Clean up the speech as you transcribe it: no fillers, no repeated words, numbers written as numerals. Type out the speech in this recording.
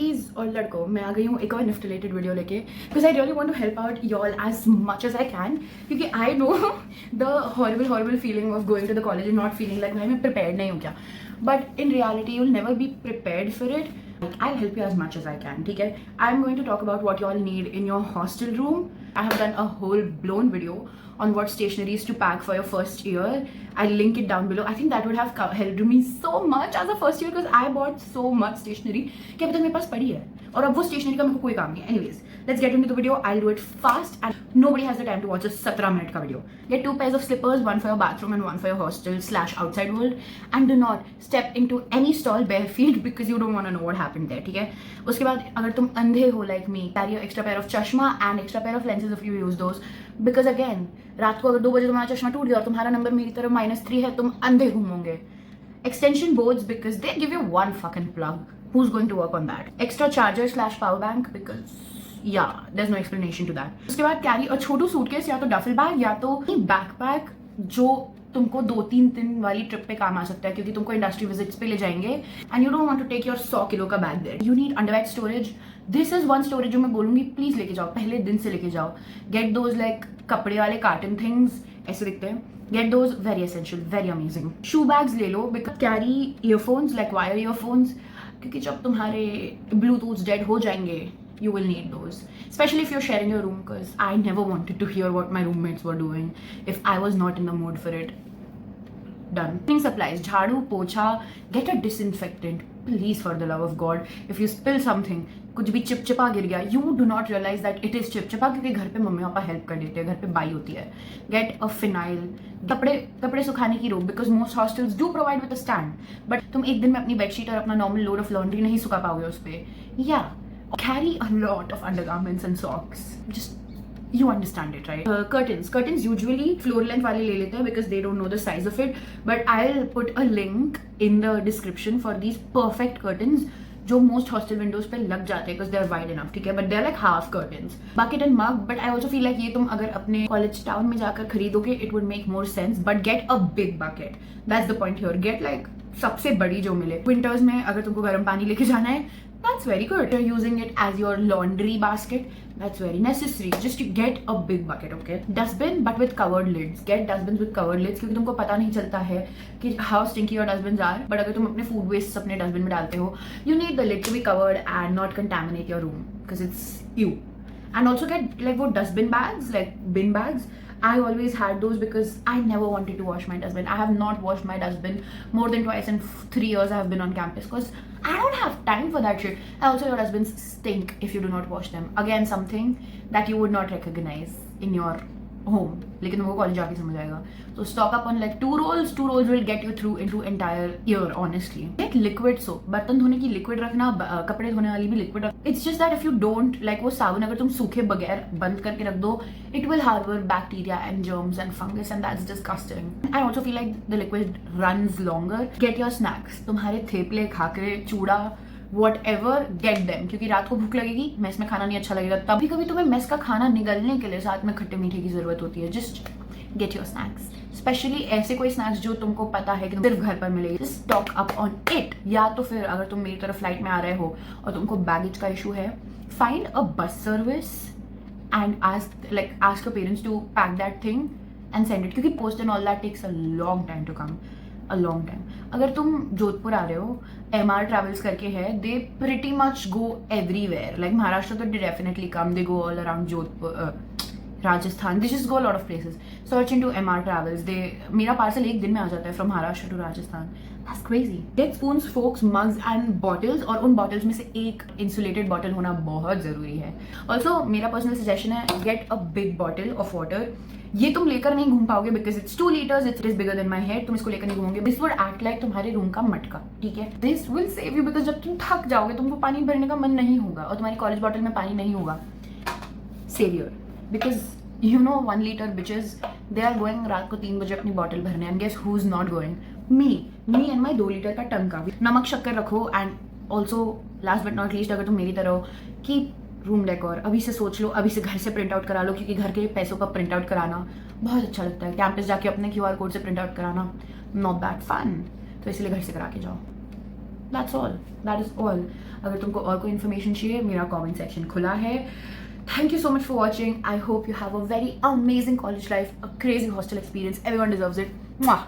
Ladies और लड़कों, मैं आ गई हूँ एक और निफ्ट रिलेटेड वीडियो लेके, because I really want to help out y'all as much as I can, क्योंकि I know the horrible feeling of going to the college and not feeling like मैं प्रिपेयर्ड नहीं हूँ क्या. But in reality you will never be prepared for it. I'll help you as much as I can. ठीक है, I'm going to talk about what you all need in your hostel room. I have done a whole blown video on what stationeries to pack for your first year. I'll link it down below. I think that would have helped me so much as a first year because I bought so much stationery कि अभी तक मेरे पास पड़ी है और अब वो stationery का मेरे को कोई काम नहीं है. Anyways, let's get into the video. I'll do it fast and nobody has the time to watch a 17-minute का video. Get 2 pairs of slippers, one for your bathroom and one for your hostel/outside world. And do not step into any stall bare feet because you don't want to know what happened there. ठीक है. उसके बाद अगर तुम अंधे हो like me, carry an extra pair of चश्मा and extra pair of lenses if you use those. Because again, रात को अगर 2 बजे तुम्हारा चश्मा टूट गया और तुम्हारा नंबर मेरी तरफ -3 है, तुम अंधे घूमोगे. Extension boards because they give you one fucking plug. Who's going to work on that? Extra charger/power bank because yeah, there's no explanation to that. उसके बाद कैरी अ छोटू सूटकेस या तो डफल बैग या तो backpack जो तुमको 2-3 दिन वाली ट्रिप पे काम आ सकता है क्योंकि तुमको इंडस्ट्री विजिट्स पे ले जाएंगे and you don't want to take your 100 kilo का bag there. You need under bag storage. This is one storage जो मैं बोलूंगी प्लीज लेके जाओ, पहले दिन से लेके जाओ. गेट दोज लाइक कपड़े वाले कार्टन थिंग्स, ऐसे दिखते हैं. Get those, very essential, very amazing. Shoe bags ले लो because carry earphones like wire earphones, क्योंकि जब तुम्हारे ब्लूटूथ डेड हो जाएंगे you will need those, especially if you're sharing your room, because I never wanted to hear what my roommates were doing if I was not in the mood for it. Done. Cleaning supplies, झाड़ू पोछा. Get a disinfectant, please, for the love of God. If you spill something, कुछ भी चिपचिपा गिर गया, you do not realize that it is चिपचिपा क्योंकि घर पे मम्मी पापा हेल्प कर देते हैं, घर पे बाई होती है. Get a phenyl. कपड़े सुखाने की रोक because most hostels do provide with a stand, but तुम एक दिन में अपनी बेडशीट और अपना नॉर्मल लोड ऑफ लॉन्ड्री नहीं सुखा पाओगे उस पे. Yeah. Carry a lot of undergarments and socks. Just you understand it, right? Curtains usually floor length वाले ले लेते हैं because they don't know the size of it. But I'll put a link in the description for these perfect curtains जो most hostel windows पे लग जाते हैं because they're wide enough, ठीक है? But they're like half curtains. Bucket and mug, but I also feel like ये तुम अगर अपने college town में जाकर खरीदोगे, it would make more sense. But get a big bucket. That's the point here. Get like सबसे बड़ी जो मिले. Winters में अगर तुमको गर्म पानी लेके जाना है, that's very good. You're using it as your laundry basket. That's very necessary. Just to get a big bucket, okay? Dustbin, but with covered lids. Get dustbins with covered lids क्योंकि तुमको पता नहीं चलता है कि how stinky your dustbins are. But अगर तुम अपने food wastes अपने dustbin में डालते हो, you need the lid to be covered and not contaminate your room because it's you. And also get like वो dustbin bags, like bin bags. I always had those because I never wanted to wash my dustbin. I have not washed my dustbin more than twice in 3 years I have been on campus because I don't have time for that shit. And also your dustbins stink if you do not wash them. Again, something that you would not recognize in your home. लेकिन वो college जाके समझ आएगा. So stock up on like 2 rolls. 2 rolls will get you through into entire year, honestly. Get liquid soap. बर्तन धोने की liquid रखना, कपड़े धोने वाली भी लिक्विड रखना. It's just that if you don't like वो साबुन अगर तुम सूखे बगैर बंद करके रख दो, it will harbor bacteria and germs and fungus and that's disgusting. I also feel like the liquid runs longer. Get your snacks. तुम्हारे थेपले, खाकरे, चूड़ा, whatever, get them. क्योंकि रात को भूख लगेगी, मेस में खाना नहीं अच्छा लगेगा. तभी कभी तुम्हें मेस का खाना निगलने के लिए साथ में खट्टे मीठे की जरूरत होती है. Just get your snacks. Specially ऐसे कोई स्नैक्स जो तुमको पता है कि सिर्फ घर पर मिलेगी. Just stock up on it. या तो फिर अगर तुम मेरी तरफ फ्लाइट में आ रहे हो और तुमको बैगेज का इशू है, find a bus service and ask your parents to pack that thing and send it. क्योंकि post and all that takes a long time to come. A long time. अगर तुम जोधपुर आ रहे हो, MR Travels करके है, they pretty much go everywhere. Like Maharashtra तो they definitely come. They go all around Jodhpur, Rajasthan. They just go a lot of places. Search into MR Travels. मेरा parcel एक दिन में आ जाता है from Maharashtra to Rajasthan. That's crazy. Get spoons, forks, mugs and bottles. और उन bottles में से एक insulated bottle होना बहुत जरूरी है. Also मेरा personal suggestion है get a big bottle of water. ये तुम लेकर नहीं घूम पाओगे because it's 2 liters. It is bigger than my head. तुम इसको लेकर नहीं घूमोगे. This would act like तुम्हारे रूम का मटका, ठीक है? This will save you because जब तुम थक जाओगे, तुमको पानी भरने का मन नहीं होगा और तुम्हारी कॉलेज बॉटल में पानी नहीं होगा. Savior. Because you know 1 liter bitches, they are going रात को 3 बजे अपनी बॉटल भरने. And guess who's not going? Me and my 2 litre का टंका. नमक शक्कर रखो. And also last but not least, अगर तुम मेरी तरह हो कि रूम डेकोर अभी से सोच लो, अभी से घर से प्रिंट आउट करा लो क्योंकि घर के पैसों का प्रिंट आउट कराना बहुत अच्छा लगता है. कैंपस जाके अपने QR कोड से प्रिंट आउट कराना नॉट दैट फन. तो इसलिए घर से करा के जाओ. That's all, that is all. अगर तुमको और कोई इन्फॉर्मेशन चाहिए, मेरा कमेंट सेक्शन खुला है. Thank you so much for watching. I hope you have a very amazing college life, a crazy hostel experience. Everyone deserves it. Mwah.